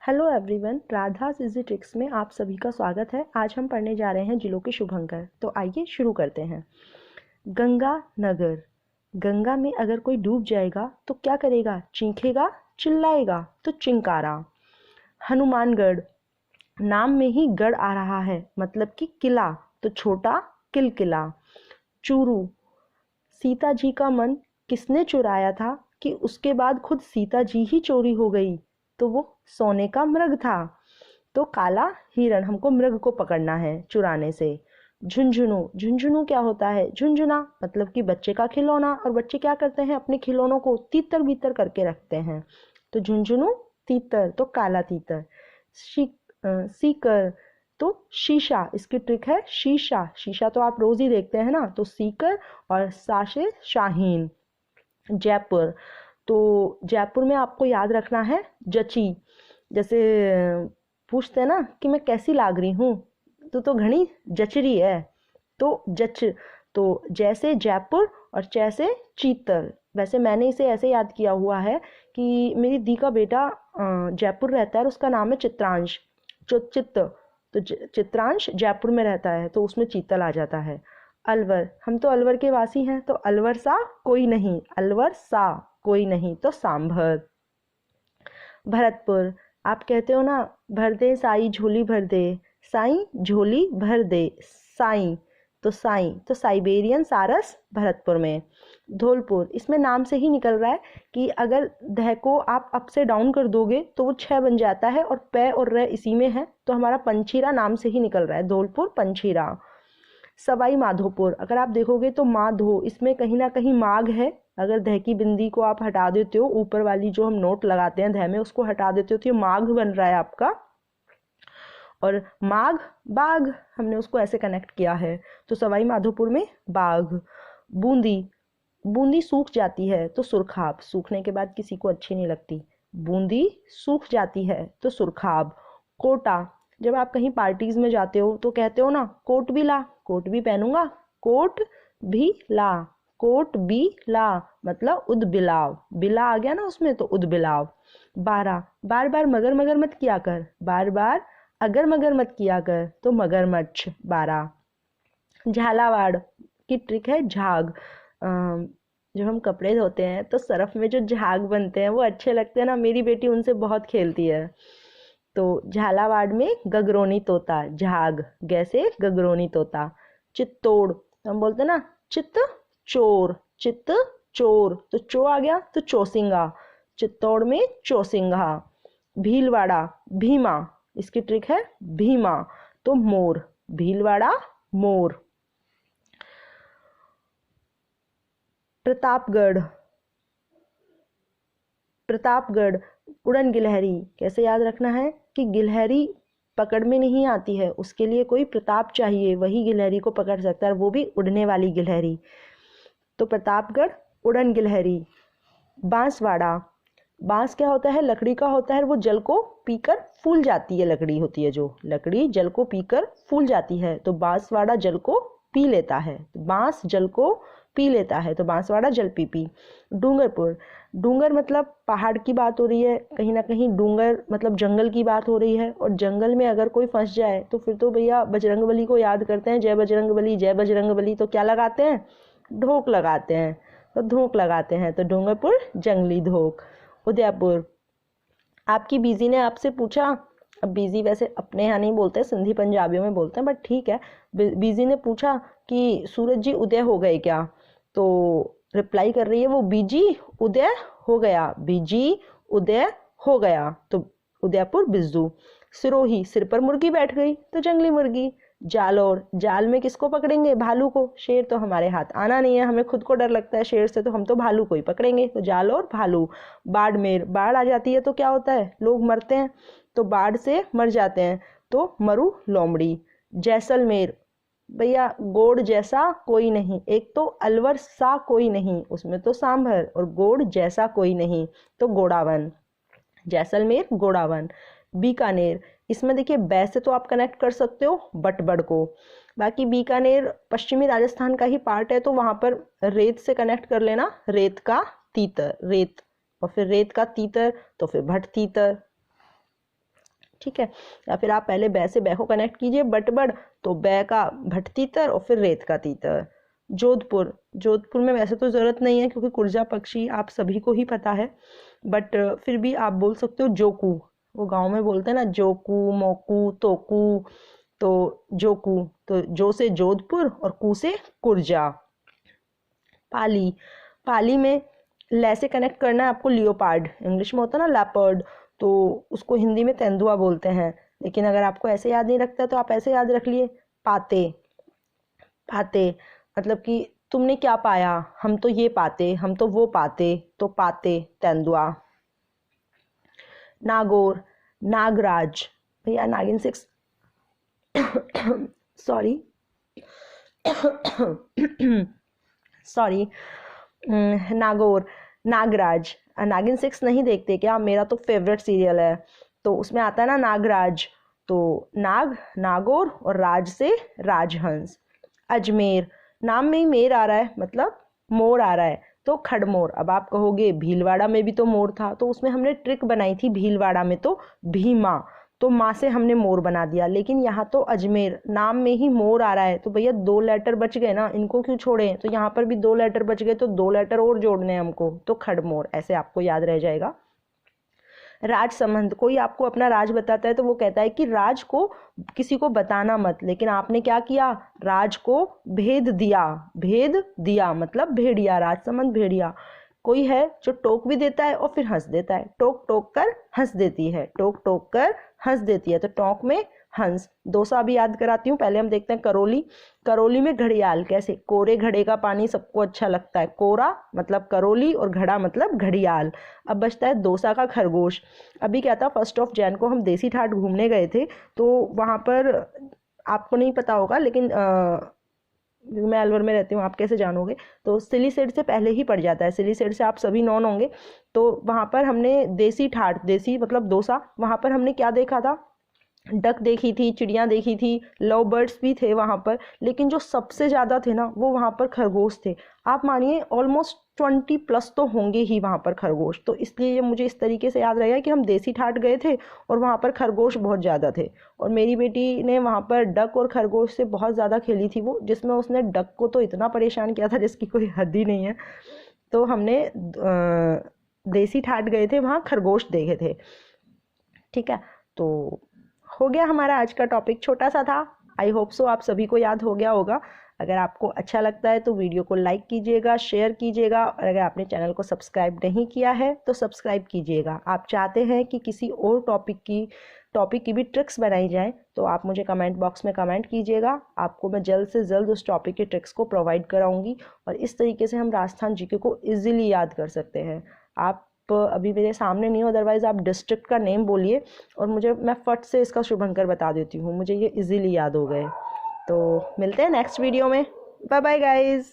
Hello everyone, Radha's easy tricks में आप सभी का स्वागत है। आज हम पढ़ने जा रहे हैं जिलों के शुभंकर। तो आइए शुरू करते हैं। गंगा नगर। गंगा में अगर कोई डूब जाएगा तो क्या करेगा? चीखेगा, चिल्लाएगा, तो चिंकारा। हनुमानगढ़। नाम में ही गढ़ आ रहा है, मतलब कि किला, तो छोटा किलकिला। चूरू। सीता जी का मन किसने चुराया था कि उसके बाद खुद सीता जी ही चोरी हो गई? तो वो सोने का मृग था। तो काला हिरण, हमको मृग को पकड़ना है चुराने से। झुंझुनू। झुंझुनू क्या होता है? झुंझुना मतलब कि बच्चे का खिलौना। और बच्चे क्या करते हैं? अपने खिलौनों को तीतर बीतर करके रखते हैं। तो झुंझुनू तीतर, तो काला तीतर। सीकर तो शीशा। इसकी ट्रिक है शीशा। शीशा तो आप रोज ही देखते हैं ना, तो सीकर। और साशे शाहीन। जयपुर। तो जयपुर में आपको याद रखना है जची। जैसे पूछते हैं ना कि मैं कैसी लाग रही हूँ, तो घनी जच रही है, तो जच। तो जैसे जयपुर और जैसे चीतर। वैसे मैंने इसे ऐसे याद किया हुआ है कि मेरी दी का बेटा जयपुर रहता है और उसका नाम है चित्रांश। चित्त, तो चित्रांश जयपुर में रहता है, तो उसमें चीतल आ जाता है। अलवर। हम तो अलवर के वासी हैं, तो अलवर सा कोई नहीं। अलवर सा कोई नहीं, तो सांभर। भरतपुर। आप कहते हो ना, भर दे साई झोली भर दे। साई झोली भर दे। साई, तो साई, तो साइबेरियन सारस भरतपुर में। धौलपुर। इसमें नाम से ही निकल रहा है कि अगर ध को आप अप से डाउन कर दोगे तो वो 6 बन जाता है, और प और र इसी में है, तो हमारा पंचीरा नाम से ही निकल रहा है। धौलपुर पंचीरा। सवाई माधोपुर। अगर आप देखोगे तो माधो, इसमें कहीं ना कहीं माघ है। अगर ध की बिंदी को आप हटा देते हो, ऊपर वाली जो हम नोट लगाते हैं ध में, उसको हटा देते हो, तो ये माघ बन रहा है आपका। और माघ बाघ, हमने उसको ऐसे कनेक्ट किया है, तो सवाई माधोपुर में बाघ। बूंदी। बूंदी सूख जाती है, तो सुरखाब। सूखने के बाद किसी को अच्छी नहीं लगती। बूंदी सूख जाती है, तो सुरखाब। कोटा। जब आप कहीं पार्टीज में जाते हो तो कहते हो ना, कोट भी ला। कोट भी पहनूंगा, कोट भी ला। कोट भी ला मतलब उदबिलाव। बिला आ गया ना उसमें, तो उदबिलाव। 12। बार बार मगर मगर मत किया कर। बार बार अगर मगर मत किया कर, तो मगरमच्छ। 12। झालावाड़ की ट्रिक है झाग। जब हम कपड़े धोते हैं तो सरफ में जो झाग बनते हैं वो अच्छे लगते हैं ना। मेरी बेटी उनसे बहुत खेलती है। तो झालावाड़ में गगरोनी तोता। झाग गैसे गगरोनी तोता। चित्तौड़। हम बोलते हैं ना चित्त चोर। चित्त चोर, तो चो आ गया, तो चौसिंगा। चित्तौड़ में चौसिंगा। भीलवाड़ा। भीमा। इसकी ट्रिक है भीमा, तो मोर। भीलवाड़ा मोर। प्रतापगढ़। प्रतापगढ़ उड़न गिलहरी। कैसे याद रखना है कि गिलहरी पकड़ में नहीं आती है, उसके लिए कोई प्रताप चाहिए, वही गिलहरी को पकड़ सकता है, वो भी उड़ने वाली गिलहरी। तो प्रतापगढ़ उड़न गिलहरी। बांसवाड़ा। बांस क्या होता है? लकड़ी का होता है, वो जल को पीकर फूल जाती है। लकड़ी होती है जो, लकड़ी जल को पीकर फूल जाती है, तो बांसवाड़ा जल को पी लेता है। बांस जल को पी लेता है, तो बांसवाड़ा जल पी। डूंगरपुर। डूंगर मतलब पहाड़ की बात हो रही है, कहीं ना कहीं डूंगर मतलब जंगल की बात हो रही है। और जंगल में अगर कोई फंस जाए तो फिर तो भैया बजरंगबली को याद करते हैं, जय बजरंगबली जय बजरंगबली। तो क्या लगाते हैं? ढोक लगाते हैं, तो धोक लगाते हैं, तो डूंगरपुर जंगली धोक। उदयपुर। आपकी बीजी ने आपसे पूछा, अब बीजी वैसे अपने यहाँ नहीं बोलते, सिंधी पंजाबियों में बोलते हैं, बट ठीक है। बीजी ने पूछा कि सूरज जी उदय हो गए क्या? तो रिप्लाई कर रही है वो, बीजी उदय हो गया। बीजी उदय हो गया, तो उदयपुर बिज्जू। सिरोही। सिर पर मुर्गी बैठ गई, तो जंगली मुर्गी। जालौर। जाल में किसको पकड़ेंगे? भालू को। शेर तो हमारे हाथ आना नहीं है, हमें खुद को डर लगता है शेर से, तो हम तो भालू को ही पकड़ेंगे, तो जालौर भालू। बाड़मेर। बाढ़ आ जाती है तो क्या होता है? लोग मरते हैं, तो बाढ़ से मर जाते हैं, तो मरु लोमड़ी। जैसलमेर। भैया गोड़ जैसा कोई नहीं। एक तो अलवर सा कोई नहीं, उसमें तो सांभर, और गोड़ जैसा कोई नहीं, तो गोड़ावन। जैसलमेर गोड़ावन। बीकानेर। इसमें देखिए बै से तो आप कनेक्ट कर सकते हो बटबड़ को। बाकी बीकानेर पश्चिमी राजस्थान का ही पार्ट है, तो वहां पर रेत से कनेक्ट कर लेना। रेत का तीतर, रेत, और फिर रेत का तीतर, तो फिर भट तीतर। ठीक है। या फिर आप पहले बै से बै को कनेक्ट कीजिए, बटबड़, तो बै का भट तीतर और फिर रेत का तीतर। जोधपुर, जोधपुर में वैसे तो ज़रूरत नहीं है क्योंकि कुर्जा पक्षी आप सभी को ही पता है, बट फिर भी आप बोल सकते हो जोकू, वो गांव में बोलते हैं ना, जोकू, मोकू, तोकू, तो जोकू, तो जो से जोधपुर और कू से कुर्जा। पाली, पाली में लै से कनेक्ट करना है आपको लियोपार्ड, इंग्लिश में होता है ना लेपर्ड, तो उसको हिंदी में तेंदुआ बोलते हैं, लेकिन अगर आपको ऐसे याद नहीं रखता तो आप ऐसे याद रख लिए पाते। पाते मतलब कि तुमने क्या पाया, हम तो ये पाते, हम तो वो पाते, तो पाते तेंदुआ। नागौर, नागराज, भैया नागिन 6 सॉरी सॉरी, नागौर, नागराज। नागिन 6 नहीं देखते क्या? मेरा तो फेवरेट सीरियल है, तो उसमें आता है ना नागराज, तो नाग, नागौर और राज से राजहंस। अजमेर, नाम में ही मेर आ रहा है, मतलब मोर आ रहा है, तो खड़मोर। अब आप कहोगे भीलवाड़ा में भी तो मोर था, तो उसमें हमने ट्रिक बनाई थी, भीलवाड़ा में तो भीमा, तो माँ से हमने मोर बना दिया, लेकिन यहाँ तो अजमेर, नाम में ही मोर आ रहा है, तो भैया 2 लेटर बच गए ना, इनको क्यों छोड़े, तो यहाँ पर भी 2 लेटर बच गए, तो 2 लेटर और जोड़ने हैं हमको, तो खड़मोर, ऐसे आपको याद रह जाएगा। राज संबंध, कोई आपको अपना राज बताता है तो वो कहता है कि राज को किसी को बताना मत, लेकिन आपने क्या किया, राज को भेद दिया, भेद दिया मतलब भेड़िया, राज संबंध भेड़िया। कोई है जो टोक भी देता है और फिर हंस देता है, टोक टोक कर हंस देती है, टोक टोक कर हंस देती है, तो टोक में हंस। दोसा भी याद कराती हूँ, पहले हम देखते हैं करोली। करोली में घड़ियाल, कैसे, कोरे घड़े का पानी सबको अच्छा लगता है, कोरा मतलब करोली और घड़ा मतलब घड़ियाल। अब बचता है दोसा का खरगोश। अभी क्या था, 1 जनवरी को हम देसी ठाट घूमने गए थे, तो वहाँ पर आपको नहीं पता होगा, लेकिन मैं अलवर में रहती हूँ, आप कैसे जानोगे, तो सिली सेट से पहले ही पड़ जाता है, सिली सेट से आप सभी नॉन होंगे, तो वहाँ पर हमने देसी ठाट, देसी मतलब डोसा, वहाँ पर हमने क्या देखा था, डक देखी थी, चिड़ियाँ देखी थी, लव बर्ड्स भी थे वहाँ पर, लेकिन जो सबसे ज़्यादा थे ना वो वहाँ पर खरगोश थे। आप मानिए ऑलमोस्ट 20+ तो होंगे ही वहाँ पर खरगोश, तो इसलिए ये मुझे इस तरीके से याद रहेगा कि हम देसी ठाट गए थे और वहाँ पर खरगोश बहुत ज़्यादा थे, और मेरी बेटी ने वहाँ पर डक और खरगोश से बहुत ज़्यादा खेली थी वो, जिसमें उसने डक को तो इतना परेशान किया था जिसकी कोई हद ही नहीं है। तो हमने देसी ठाट गए थे, वहाँ खरगोश देखे थे। ठीक है, तो हो गया हमारा आज का टॉपिक, छोटा सा था, आई होप सो आप सभी को याद हो गया होगा। अगर आपको अच्छा लगता है तो वीडियो को लाइक कीजिएगा, शेयर कीजिएगा, और अगर आपने चैनल को सब्सक्राइब नहीं किया है तो सब्सक्राइब कीजिएगा। आप चाहते हैं कि किसी और टॉपिक की भी ट्रिक्स बनाई जाए तो आप मुझे कमेंट बॉक्स में कमेंट कीजिएगा, आपको मैं जल्द से जल्द उस टॉपिक की ट्रिक्स को प्रोवाइड कराऊंगी, और इस तरीके से हम राजस्थान जीके को ईजिली याद कर सकते हैं। आप अभी मेरे सामने नहीं हो, अदरवाइज आप डिस्ट्रिक्ट का नेम बोलिए और मैं फट से इसका शुभंकर बता देती हूँ, मुझे ये इजीली याद हो गए। तो मिलते हैं नेक्स्ट वीडियो में, बाय बाय गाइज।